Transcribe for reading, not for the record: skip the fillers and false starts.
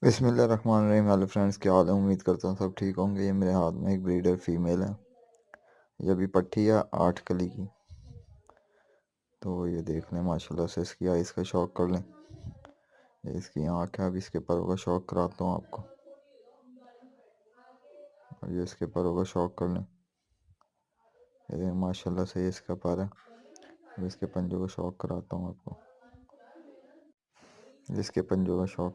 बिस्मिल्लाहिर्रहमानिर्रहीम। Hello friends, क्या हाल है? उम्मीद करता हूँ सब ठीक होंगे। ये मेरे हाथ में एक ब्रीडर फीमेल है। ये अभी पट्टी है 8 कली की। तो ये देख लें, माशाल्लाह से इसकी आइज़ का शौक कर लें। ये इसकी आँख है। अभी इसके परों का शौक कराता हूँ आपको। और ये इसके परों का शौक कर लें। ये माशाल्लाह से ये इसका पर है। अब इसके पंजों का शौक कराता हूँ आपको। इसके पंजों का शौक